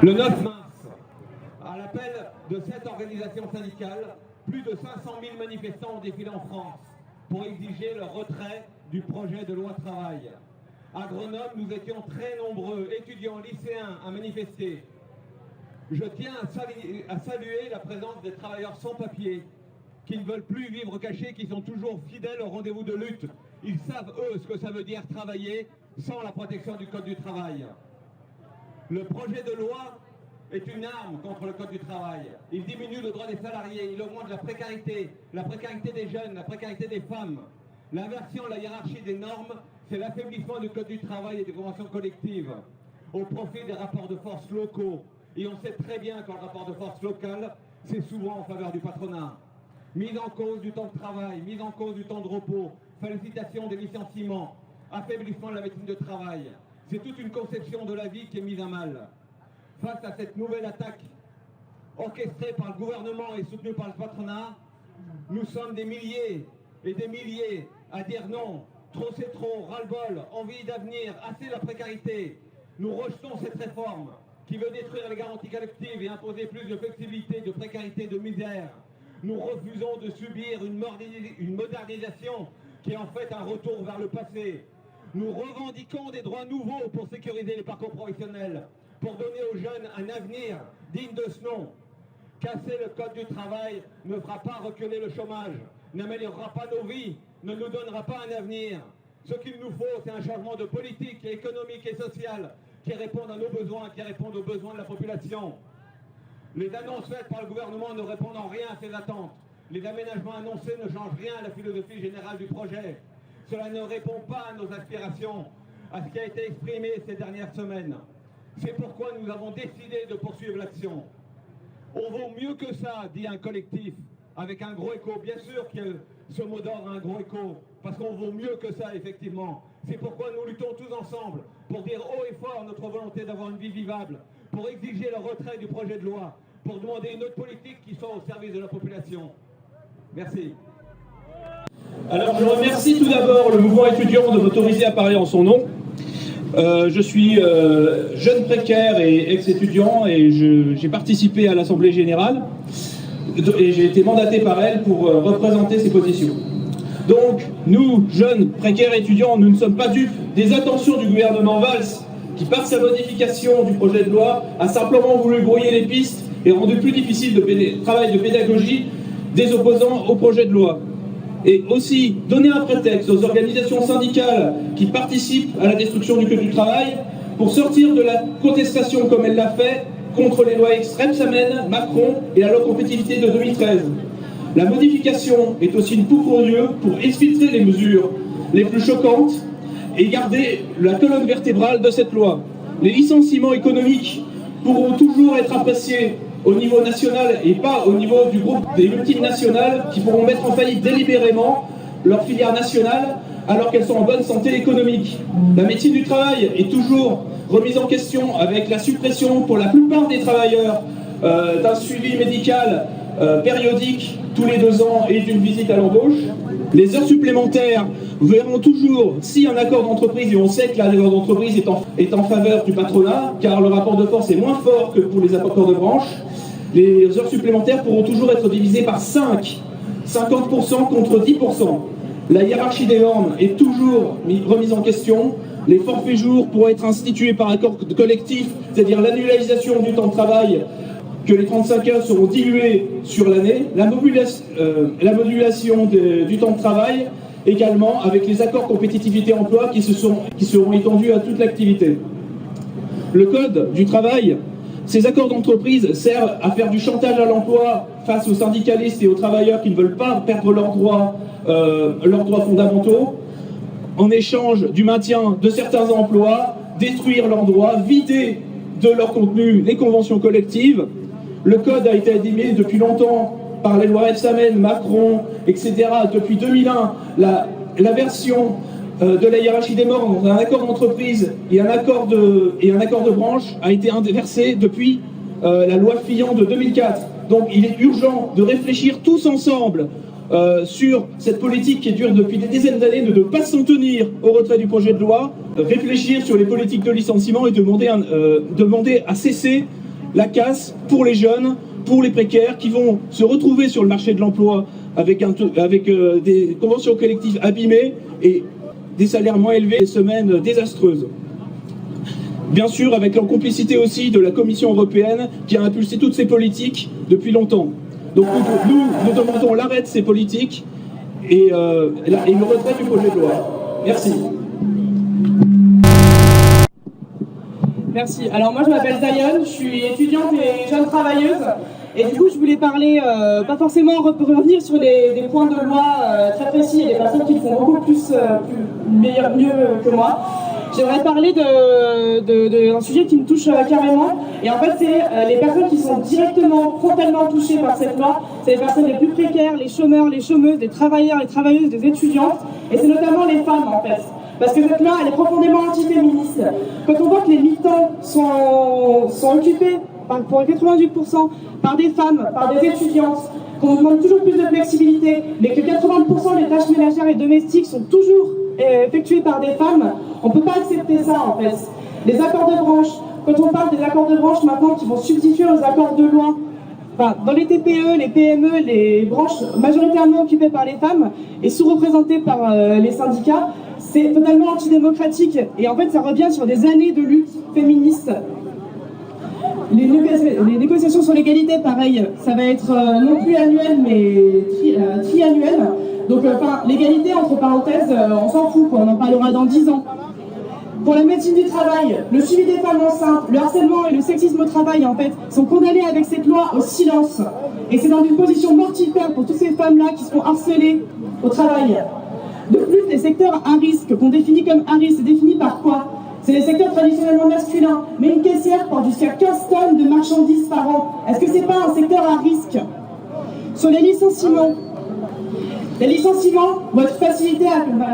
Le 9 mars, à l'appel de cette organisation syndicale, plus de 500 000 manifestants ont défilé en France pour exiger le retrait du projet de loi travail. À Grenoble, nous étions très nombreux, étudiants, lycéens, à manifester. Je tiens à saluer la présence des travailleurs sans papier, qui ne veulent plus vivre cachés, qui sont toujours fidèles au rendez-vous de lutte. Ils savent, eux, ce que ça veut dire travailler sans la protection du Code du travail. Le projet de loi est une arme contre le Code du travail. Il diminue le droit des salariés, il augmente la précarité des jeunes, la précarité des femmes. L'inversion de la hiérarchie des normes, c'est l'affaiblissement du Code du travail et des conventions collectives, au profit des rapports de force locaux. Et on sait très bien que le rapport de force local, c'est souvent en faveur du patronat. Mise en cause du temps de travail, mise en cause du temps de repos, facilitation des licenciements, affaiblissement de la médecine de travail. C'est toute une conception de la vie qui est mise à mal. Face à cette nouvelle attaque orchestrée par le gouvernement et soutenue par le patronat, nous sommes des milliers et des milliers à dire non. Trop c'est trop, ras-le-bol, envie d'avenir, assez la précarité. Nous rejetons cette réforme qui veut détruire les garanties collectives et imposer plus de flexibilité, de précarité, de misère. Nous refusons de subir une modernisation qui est en fait un retour vers le passé. Nous revendiquons des droits nouveaux pour sécuriser les parcours professionnels, pour donner aux jeunes un avenir digne de ce nom. Casser le Code du travail ne fera pas reculer le chômage, n'améliorera pas nos vies, ne nous donnera pas un avenir. Ce qu'il nous faut, c'est un changement de politique économique et sociale qui répondent à nos besoins, qui répondent aux besoins de la population. Les annonces faites par le gouvernement ne répondent en rien à ces attentes. Les aménagements annoncés ne changent rien à la philosophie générale du projet. Cela ne répond pas à nos aspirations, à ce qui a été exprimé ces dernières semaines. C'est pourquoi nous avons décidé de poursuivre l'action. On vaut mieux que ça, dit un collectif, avec un gros écho. Bien sûr que ce mot d'ordre a un gros écho, parce qu'on vaut mieux que ça, effectivement. C'est pourquoi nous luttons tous ensemble, pour dire haut et fort notre volonté d'avoir une vie vivable, pour exiger le retrait du projet de loi, pour demander une autre politique qui soit au service de la population. Merci. Alors je remercie tout d'abord le mouvement étudiant de m'autoriser à parler en son nom. Je suis jeune précaire et ex-étudiant et j'ai participé à l'Assemblée Générale et j'ai été mandaté par elle pour représenter ses positions. Donc nous, jeunes précaires étudiants, nous ne sommes pas dupes des intentions du gouvernement Valls qui, par sa modification du projet de loi, a simplement voulu brouiller les pistes et rendu plus difficile le travail de pédagogie des opposants au projet de loi. Et aussi donner un prétexte aux organisations syndicales qui participent à la destruction du Code du travail pour sortir de la contestation comme elle l'a fait contre les lois extrêmes Rebsamen, Macron et la loi compétitivité de 2013. La modification est aussi une poudre pour exfiltrer les mesures les plus choquantes et garder la colonne vertébrale de cette loi. Les licenciements économiques pourront toujours être appréciés au niveau national et pas au niveau du groupe des multinationales qui pourront mettre en faillite délibérément leur filière nationale alors qu'elles sont en bonne santé économique. La médecine du travail est toujours remise en question avec la suppression pour la plupart des travailleurs d'un suivi médical périodique tous les 2 ans et d'une visite à l'embauche. Les heures supplémentaires verront toujours, si un accord d'entreprise, et on sait que l'accord d'entreprise est en faveur du patronat, car le rapport de force est moins fort que pour les accords de branche, les heures supplémentaires pourront toujours être divisées par 5, 50% contre 10%. La hiérarchie des normes est toujours remise en question. Les forfaits jours pourront être institués par accord collectif, c'est-à-dire l'annualisation du temps de travail, que les 35 heures seront diluées sur l'année, la modulation du temps de travail, également avec les accords compétitivité emploi qui seront étendus à toute l'activité. Le Code du travail, ces accords d'entreprise servent à faire du chantage à l'emploi face aux syndicalistes et aux travailleurs qui ne veulent pas perdre leurs droits fondamentaux, en échange du maintien de certains emplois, détruire leurs droits, vider de leur contenu les conventions collectives. Le Code a été admis depuis longtemps par les lois Rebsamen, Macron, etc. Depuis 2001, la version de la hiérarchie des normes, un accord d'entreprise et un accord de branche a été inversé depuis la loi Fillon de 2004. Donc il est urgent de réfléchir tous ensemble sur cette politique qui dure depuis des dizaines d'années, de ne pas s'en tenir au retrait du projet de loi, réfléchir sur les politiques de licenciement et demander à cesser la casse pour les jeunes, pour les précaires qui vont se retrouver sur le marché de l'emploi avec des conventions collectives abîmées et des salaires moins élevés, des semaines désastreuses. Bien sûr, avec la complicité aussi de la Commission européenne qui a impulsé toutes ces politiques depuis longtemps. Donc nous demandons l'arrêt de ces politiques et le retrait du projet de loi. Merci. Merci. Alors moi je m'appelle Zayon, je suis étudiante et jeune travailleuse. Et du coup je voulais parler, pas forcément revenir sur des points de loi très précis et des personnes qui le font beaucoup mieux que moi. J'aimerais parler d'un sujet qui me touche carrément. Et en fait c'est les personnes qui sont directement, frontalement touchées par cette loi. C'est les personnes les plus précaires, les chômeurs, les chômeuses, les travailleurs, les travailleuses, les étudiantes. Et c'est notamment les femmes en fait. Parce que cette loi, elle est profondément antiféministe. Quand on voit que les militants sont occupés pour 98% par des femmes, par des étudiantes, qu'on nous demande toujours plus de flexibilité, mais que 80% des tâches ménagères et domestiques sont toujours effectuées par des femmes, on ne peut pas accepter ça en fait. Les accords de branche, quand on parle des accords de branche maintenant qui vont substituer aux accords de loi, dans les TPE, les PME, les branches majoritairement occupées par les femmes et sous-représentées par les syndicats, c'est totalement antidémocratique. Et en fait, ça revient sur des années de lutte féministe. Les négociations sur l'égalité, pareil, ça va être non plus annuel, mais triannuel. Donc, l'égalité, entre parenthèses, on s'en fout, quoi, on en parlera dans 10 ans. Pour la médecine du travail, le suivi des femmes enceintes, le harcèlement et le sexisme au travail, en fait, sont condamnés avec cette loi au silence. Et c'est dans une position mortifère pour toutes ces femmes-là qui seront harcelées au travail. De plus, les secteurs à risque, qu'on définit comme à risque, c'est défini par quoi? C'est les secteurs traditionnellement masculins. Mais une caissière porte jusqu'à 15 tonnes de marchandises par an. Est-ce que c'est pas un secteur à risque? Sur les licenciements vont être facilités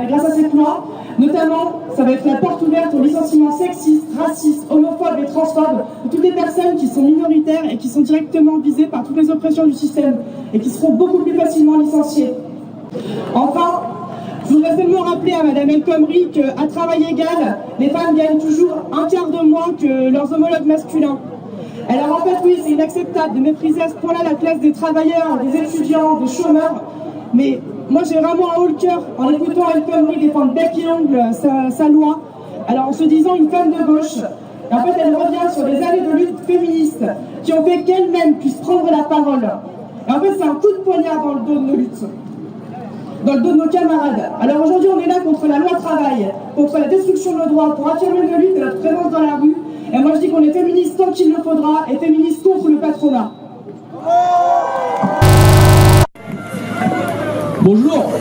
grâce à cette loi. Notamment, ça va être la porte ouverte aux licenciements sexistes, racistes, homophobes et transphobes de toutes les personnes qui sont minoritaires et qui sont directement visées par toutes les oppressions du système et qui seront beaucoup plus facilement licenciées. Enfin, je voudrais seulement rappeler à Madame El Khomri qu'à travail égal, les femmes gagnent toujours un quart de moins que leurs homologues masculins. Alors en fait, oui, c'est inacceptable de mépriser à ce point-là la classe des travailleurs, des étudiants, des chômeurs, mais moi j'ai vraiment un haut le cœur en écoutant El Khomri défendre bec et ongle sa loi, alors en se disant une femme de gauche. Et en fait, elle revient sur des années de lutte féministe qui ont fait qu'elle-même puisse prendre la parole. Et en fait, c'est un coup de poignard dans le dos de nos luttes. Dans le dos de nos camarades. Alors aujourd'hui, on est là contre la loi travail, contre la destruction de nos droits, pour affirmer nos luttes et notre présence dans la rue. Et moi je dis qu'on est féministe tant qu'il le faudra, et féministe contre le patronat. Bonjour,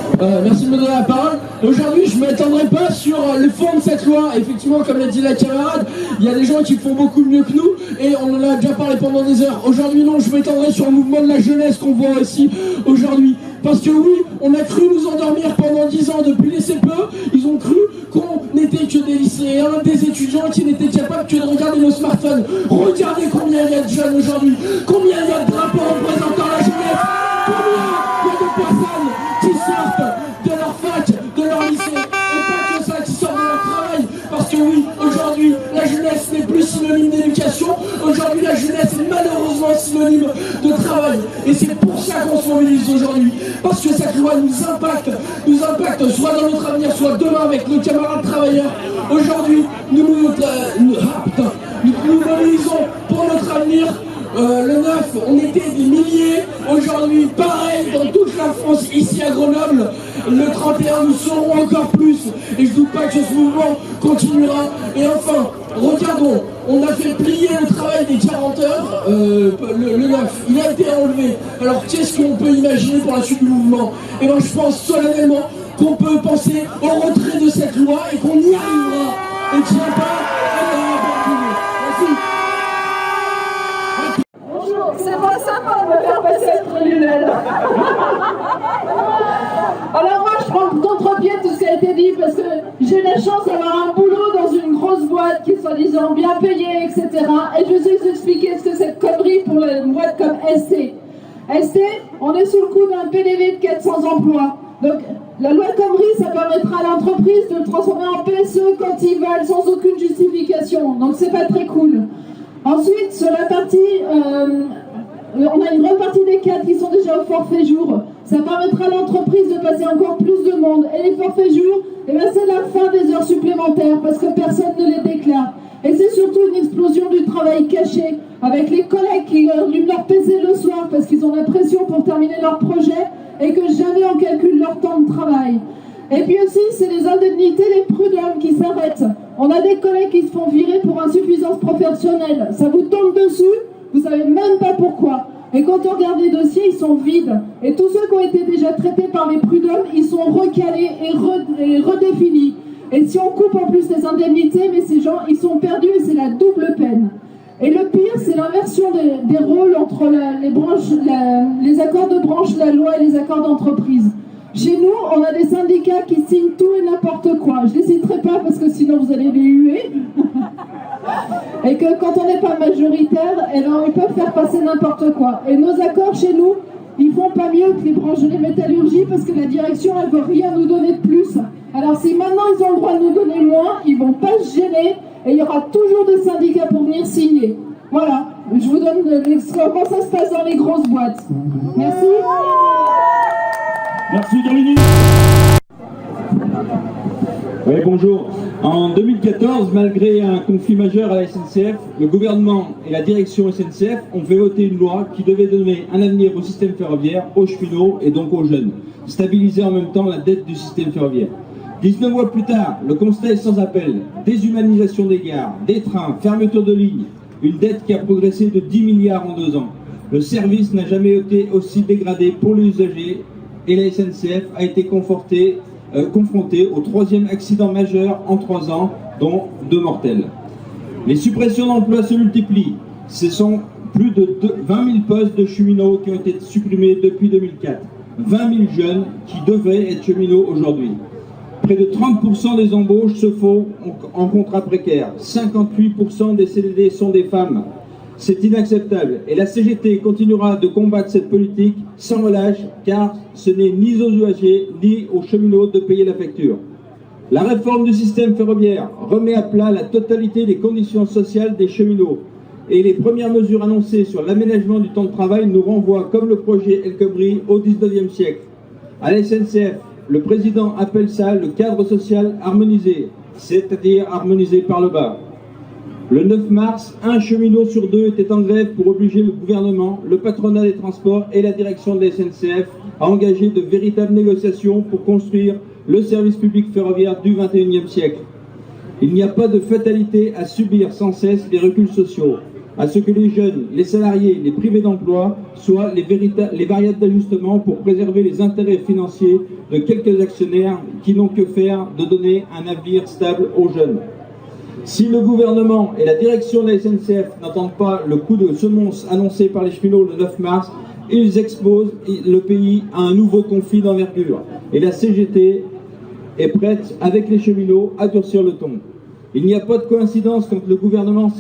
merci de me donner la parole. Aujourd'hui, je ne m'étendrai pas sur le fond de cette loi. Effectivement, comme l'a dit la camarade, il y a des gens qui font beaucoup mieux que nous et on en a déjà parlé pendant des heures. Aujourd'hui, non, je m'étendrai sur le mouvement de la jeunesse qu'on voit aussi aujourd'hui. Parce que oui, on a cru nous endormir pendant 10 ans depuis les CPE. Ils ont cru qu'on n'était que des lycéens, des étudiants qui n'étaient capables que de regarder nos smartphones. Regardez combien il y a de jeunes aujourd'hui, combien il y a de drapeaux représentant la jeunesse, combien il y a de personnes qui sortent de leur fac, de leur lycée, et pas que ça, qui sortent de leur travail. Parce que oui, aujourd'hui, la jeunesse n'est plus synonyme d'éducation. Aujourd'hui, la jeunesse est malheureusement synonyme de travail. Et c'est pour ça qu'on se mobilise aujourd'hui. Parce que cette loi nous impacte soit dans notre avenir, soit demain avec nos camarades travailleurs. Aujourd'hui, nous mobilisons pour notre avenir. Le 9, on était des milliers. Aujourd'hui, pareil, dans toute la France, ici à Grenoble. Le 31, nous serons encore plus. Et je ne doute pas que ce mouvement continuera. Et enfin, regardons, on a fait plier le travail des 40 heures, le 9, il a été enlevé. Alors qu'est-ce qu'on peut imaginer pour la suite du mouvement? Et bien je pense solennellement qu'on peut penser au retrait de cette loi et qu'on y arrivera. Et qu'il n'y a pas Merci. Bonjour, c'est pas sympa de me faire passer cette lunelle. Alors moi je prends contre-pied tout ce qui a été dit parce que j'ai la chance d'avoir un boulot dans une grosse boîte qui est soi-disant bien payée, etc. Et je vais vous expliquer ce que c'est de connerie pour une boîte comme ST. ST, on est sous le coup d'un PDV de 400 emplois. Donc la loi connerie, ça permettra à l'entreprise de le transformer en PSE quand ils veulent, sans aucune justification. Donc c'est pas très cool. Ensuite, sur la partie, on a une grande partie des cadres qui sont déjà au forfait jour. Ça permettra à l'entreprise de passer encore plus de monde. Et les forfaits jours, eh ben, c'est la fin des heures supplémentaires parce que personne ne les déclare. Et c'est surtout une explosion du travail caché avec les collègues qui allument leur PC le soir parce qu'ils ont la pression pour terminer leur projet et que jamais on calcule leur temps de travail. Et puis aussi, c'est les indemnités, les prud'hommes qui s'arrêtent. On a des collègues qui se font virer pour insuffisance professionnelle. Ça vous tombe dessus, vous ne savez même pas pourquoi. Et quand on regarde les dossiers, ils sont vides. Et tous ceux qui ont été déjà traités par les prud'hommes, ils sont recalés et redéfinis. Et si on coupe en plus les indemnités, mais ces gens, ils sont perdus et c'est la double peine. Et le pire, c'est l'inversion des rôles entre les accords de branche, la loi et les accords d'entreprise. Chez nous, on a des syndicats qui signent tout et n'importe quoi. Je ne les citerai pas parce que sinon vous allez les huer. Et que quand on n'est pas majoritaire, eh ben, ils peuvent faire passer n'importe quoi. Et nos accords chez nous, ils font pas mieux que les branches de la métallurgie parce que la direction, elle veut rien nous donner de plus. Alors si maintenant ils ont le droit de nous donner moins, ils vont pas se gêner et il y aura toujours des syndicats pour venir signer. Voilà, je vous donne comment ça se passe dans les grosses boîtes. Merci. Merci Dominique. Oui, bonjour. En 2014, malgré un conflit majeur à la SNCF, le gouvernement et la direction SNCF ont fait voter une loi qui devait donner un avenir au système ferroviaire, aux cheminots et donc aux jeunes, stabiliser en même temps la dette du système ferroviaire. 19 mois plus tard, le constat est sans appel. Déshumanisation des gares, des trains, fermeture de lignes, une dette qui a progressé de 10 milliards en 2 ans. Le service n'a jamais été aussi dégradé pour les usagers et la SNCF a été confrontée au 3e accident majeur en 3 ans, dont 2 mortels. Les suppressions d'emplois se multiplient. Ce sont plus de 20 000 postes de cheminots qui ont été supprimés depuis 2004. 20 000 jeunes qui devraient être cheminots aujourd'hui. Près de 30% des embauches se font en contrat précaire. 58% des CDD sont des femmes. C'est inacceptable et la CGT continuera de combattre cette politique sans relâche car ce n'est ni aux usagers ni aux cheminots de payer la facture. La réforme du système ferroviaire remet à plat la totalité des conditions sociales des cheminots et les premières mesures annoncées sur l'aménagement du temps de travail nous renvoient, comme le projet El Khomri, au 19e siècle. À la SNCF, le président appelle ça le cadre social harmonisé, c'est-à-dire harmonisé par le bas. Le 9 mars, un cheminot sur 2 était en grève pour obliger le gouvernement, le patronat des transports et la direction de la SNCF à engager de véritables négociations pour construire le service public ferroviaire du XXIe siècle. Il n'y a pas de fatalité à subir sans cesse les reculs sociaux, à ce que les jeunes, les salariés, les privés d'emploi soient les variables d'ajustement pour préserver les intérêts financiers de quelques actionnaires qui n'ont que faire de donner un avenir stable aux jeunes. Si le gouvernement et la direction de la SNCF n'entendent pas le coup de semonce annoncé par les cheminots le 9 mars, ils exposent le pays à un nouveau conflit d'envergure. Et la CGT est prête, avec les cheminots, à durcir le ton. Il n'y a pas de coïncidence quand le gouvernement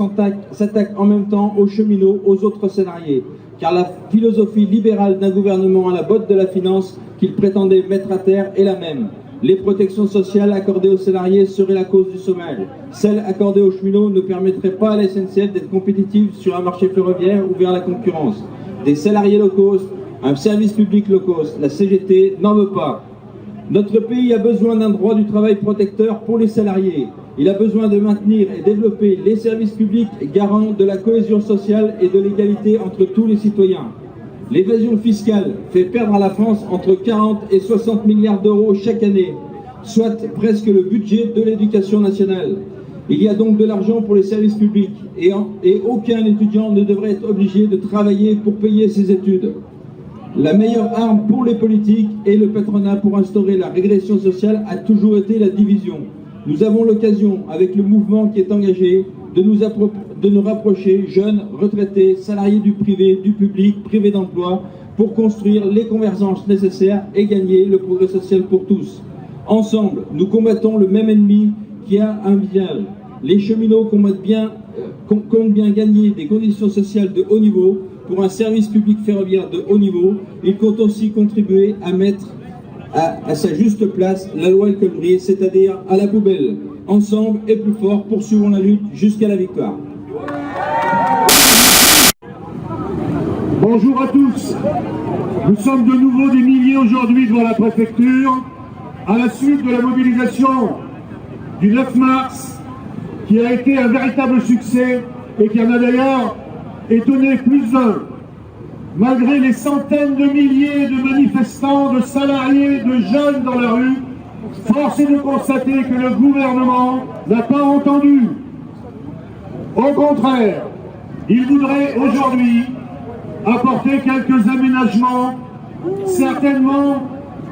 s'attaque en même temps aux cheminots, aux autres salariés, car la philosophie libérale d'un gouvernement à la botte de la finance qu'il prétendait mettre à terre est la même. Les protections sociales accordées aux salariés seraient la cause du chômage. Celles accordées aux cheminots ne permettraient pas à la SNCF d'être compétitive sur un marché ferroviaire ouvert à la concurrence. Des salariés low cost, un service public low cost, la CGT n'en veut pas. Notre pays a besoin d'un droit du travail protecteur pour les salariés. Il a besoin de maintenir et développer les services publics garants de la cohésion sociale et de l'égalité entre tous les citoyens. L'évasion fiscale fait perdre à la France entre 40 et 60 milliards d'euros chaque année, soit presque le budget de l'éducation nationale. Il y a donc de l'argent pour les services publics et aucun étudiant ne devrait être obligé de travailler pour payer ses études. La meilleure arme pour les politiques et le patronat pour instaurer la régression sociale a toujours été la division. Nous avons l'occasion, avec le mouvement qui est engagé, de nous rapprocher, jeunes, retraités, salariés du privé, du public, privés d'emploi, pour construire les convergences nécessaires et gagner le progrès social pour tous. Ensemble, nous combattons le même ennemi qui a un visage. Les cheminots comptent bien gagner des conditions sociales de haut niveau pour un service public ferroviaire de haut niveau. Ils comptent aussi contribuer à mettre à sa juste place la loi El Khomri, c'est-à-dire à la poubelle. Ensemble et plus fort, poursuivons la lutte jusqu'à la victoire. Bonjour à tous. Nous sommes de nouveau des milliers aujourd'hui devant la préfecture à la suite de la mobilisation du 9 mars qui a été un véritable succès et qui en a d'ailleurs étonné plus d'un. Malgré les centaines de milliers de manifestants, de salariés, de jeunes dans la rue, force est de constater que le gouvernement n'a pas entendu. Au contraire, il voudrait aujourd'hui apporter quelques aménagements, certainement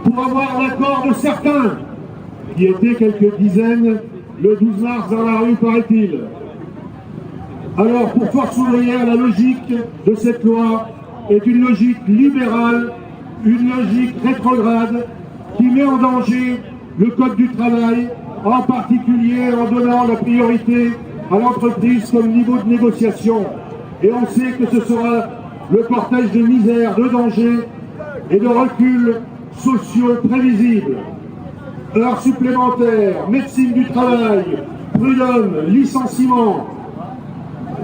pour avoir l'accord de certains, qui étaient quelques dizaines le 12 mars dans la rue, paraît-il. Alors, pour Force ouvrière, la logique de cette loi est une logique libérale, une logique rétrograde, qui met en danger le Code du travail, en particulier en donnant la priorité à l'entreprise comme niveau de négociation. Et on sait que ce sera le cortège de misère, de danger et de reculs sociaux prévisibles. Heures supplémentaires, médecine du travail, prud'homme, licenciement.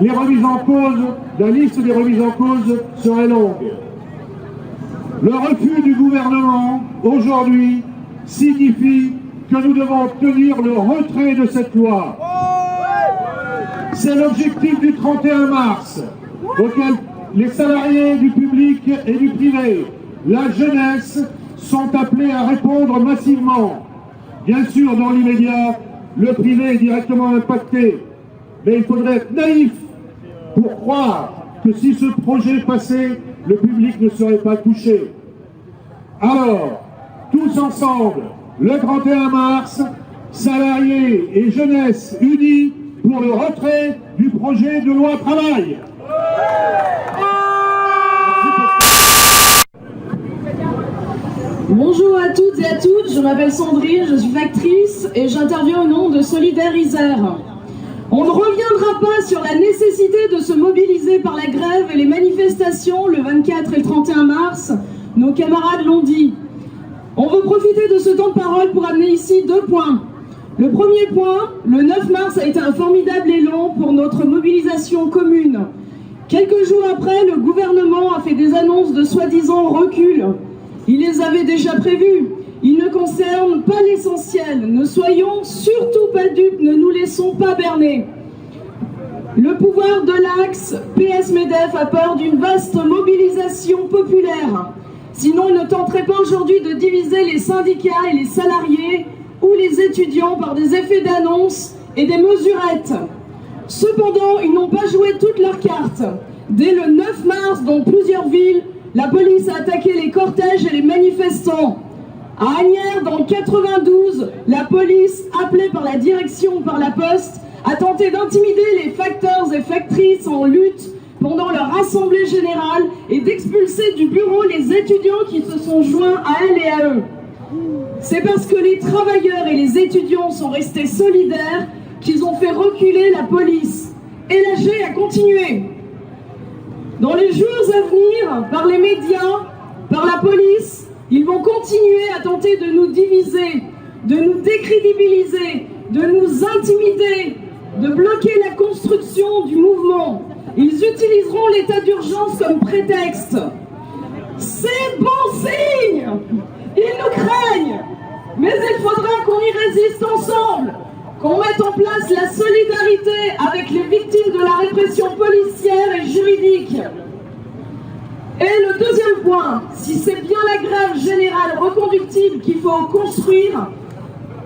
Les remises en cause, la liste des remises en cause serait longue. Le refus du gouvernement aujourd'hui signifie que nous devons obtenir le retrait de cette loi. C'est l'objectif du 31 mars, auquel les salariés du public et du privé, la jeunesse, sont appelés à répondre massivement. Bien sûr, dans l'immédiat, le privé est directement impacté, mais il faudrait être naïf pour croire que si ce projet passait, le public ne serait pas touché. Alors, tous ensemble, le 31 mars, salariés et jeunesse unis pour le retrait du projet de loi travail. Bonjour à toutes et à toutes, je m'appelle Sandrine, je suis factrice et j'interviens au nom de Solidaires Isère. On ne reviendra pas sur la nécessité de se mobiliser par la grève et les manifestations le 24 et le 31 mars, nos camarades l'ont dit. On veut profiter de ce temps de parole pour amener ici 2 points. Le premier point, le 9 mars a été un formidable élan pour notre mobilisation commune. Quelques jours après, le gouvernement a fait des annonces de soi-disant recul. Il les avait déjà prévus. Ils ne concernent pas l'essentiel. Ne soyons surtout pas dupes, ne nous laissons pas berner. Le pouvoir de l'axe PS-MEDEF a peur d'une vaste mobilisation populaire. Sinon, il ne tenterait pas aujourd'hui de diviser les syndicats et les salariés ou les étudiants par des effets d'annonce et des mesurettes. Cependant, ils n'ont pas joué toutes leurs cartes. Dès le 9 mars, dans plusieurs villes, la police a attaqué les cortèges et les manifestants. À Asnières, dans le 92, la police, appelée par la direction ou par la poste, a tenté d'intimider les facteurs et factrices en lutte pendant leur assemblée générale et d'expulser du bureau les étudiants qui se sont joints à elle et à eux. C'est parce que les travailleurs et les étudiants sont restés solidaires qu'ils ont fait reculer la police. Et la G a continué. Dans les jours à venir, par les médias, par la police, ils vont continuer à tenter de nous diviser, de nous décrédibiliser, de nous intimider, de bloquer la construction du mouvement. Ils utiliseront l'état d'urgence comme prétexte. C'est bon signe! Ils nous craignent! Mais il faudra qu'on y résiste ensemble, qu'on mette en place la solidarité avec les victimes de la répression policière et juridique. Et le deuxième point, si c'est bien la grève générale reconductible qu'il faut construire,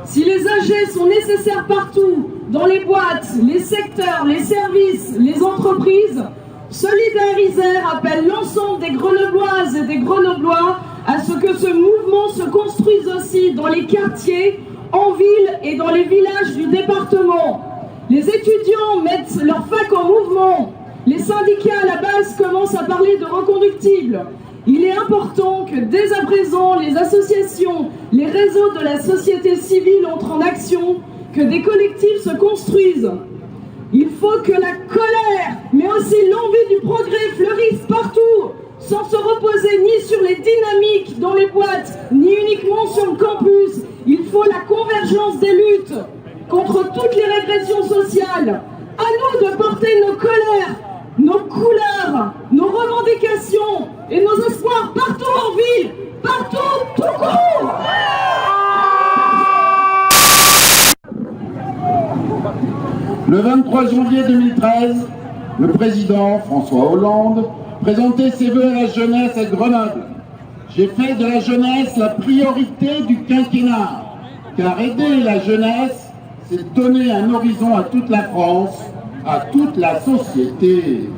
si les AG sont nécessaires partout, dans les boîtes, les secteurs, les services, les entreprises, Solidaires Isère appelle l'ensemble des Grenobloises et des Grenoblois à ce que ce mouvement se construise aussi dans les quartiers, en ville et dans les villages du département. Les étudiants mettent leur fac en mouvement. Les syndicats à la base commencent à parler de reconductible. Il est important que dès à présent, les associations, les réseaux de la société civile entrent en action, que des collectifs se construisent. Il faut que la colère, mais aussi l'envie du progrès fleurissent partout, sans se reposer ni sur les dynamiques dans les boîtes, ni uniquement sur le campus. Il faut la convergence des luttes contre toutes les régressions sociales. À nous nous de porter nos colères, nos couleurs, nos revendications et nos espoirs partout en ville, partout, tout court. Le 23 janvier 2013, le président François Hollande présentait ses vœux à la jeunesse à Grenoble. J'ai fait de la jeunesse la priorité du quinquennat, car aider la jeunesse, c'est donner un horizon à toute la France, à toute la société.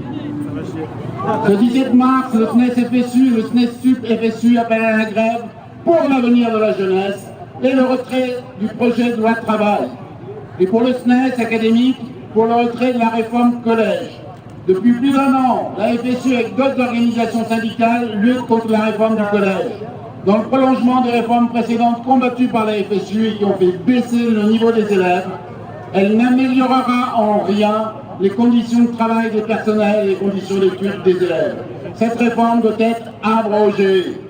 Ce 17 mars, le SNES-FSU et le SNES-SUP-FSU appellent à la grève pour l'avenir de la jeunesse et le retrait du projet de loi de travail. Et pour le SNES académique, pour le retrait de la réforme collège. Depuis plus d'un an, la FSU avec d'autres organisations syndicales lutte contre la réforme du collège. Dans le prolongement des réformes précédentes combattues par la FSU et qui ont fait baisser le niveau des élèves, elle n'améliorera en rien les conditions de travail des personnels et les conditions d'études des élèves. Cette réforme doit être abrogée.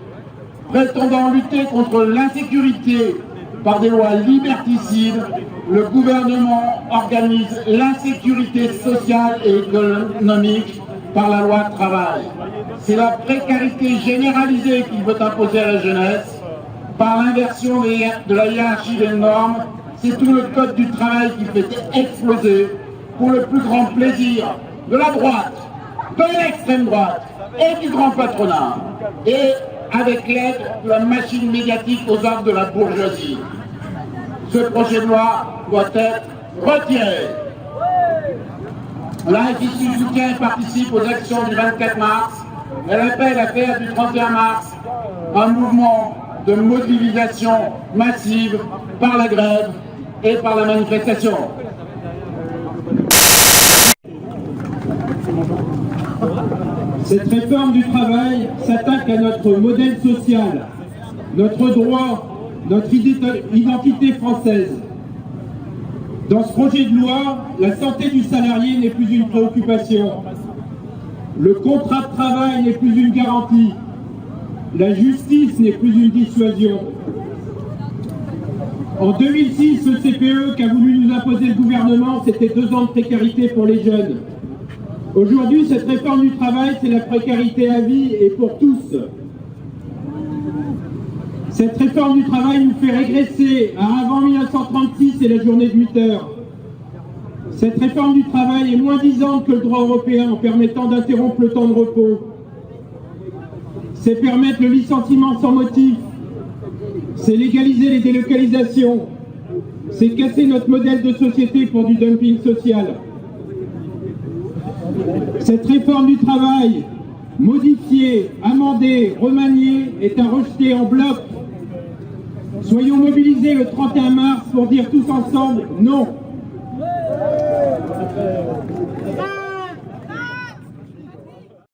Prétendant lutter contre l'insécurité par des lois liberticides, le gouvernement organise l'insécurité sociale et économique par la loi de travail. C'est la précarité généralisée qu'il veut imposer à la jeunesse. Par l'inversion de la hiérarchie des normes, c'est tout le code du travail qui fait exploser pour le plus grand plaisir de la droite, de l'extrême droite et du grand patronat. Et avec l'aide de la machine médiatique aux ordres de la bourgeoisie. Ce projet de loi doit être retiré. La FSU soutient et participe aux actions du 24 mars. Elle appelle à faire du 31 mars un mouvement de mobilisation massive par la grève et par la manifestation. Cette réforme du travail s'attaque à notre modèle social, notre droit, notre identité française. Dans ce projet de loi, la santé du salarié n'est plus une préoccupation. Le contrat de travail n'est plus une garantie. La justice n'est plus une dissuasion. En 2006, le CPE qu'a voulu nous imposer le gouvernement, c'était 2 ans de précarité pour les jeunes. Aujourd'hui, cette réforme du travail, c'est la précarité à vie et pour tous. Cette réforme du travail nous fait régresser à avant 1936 et la journée de 8 heures. Cette réforme du travail est moins disante que le droit européen en permettant d'interrompre le temps de repos. C'est permettre le licenciement sans motif. C'est légaliser les délocalisations. C'est casser notre modèle de société pour du dumping social. Cette réforme du travail, modifiée, amendée, remaniée, est à rejeter en bloc. Soyons mobilisés le 31 mars pour dire tous ensemble non.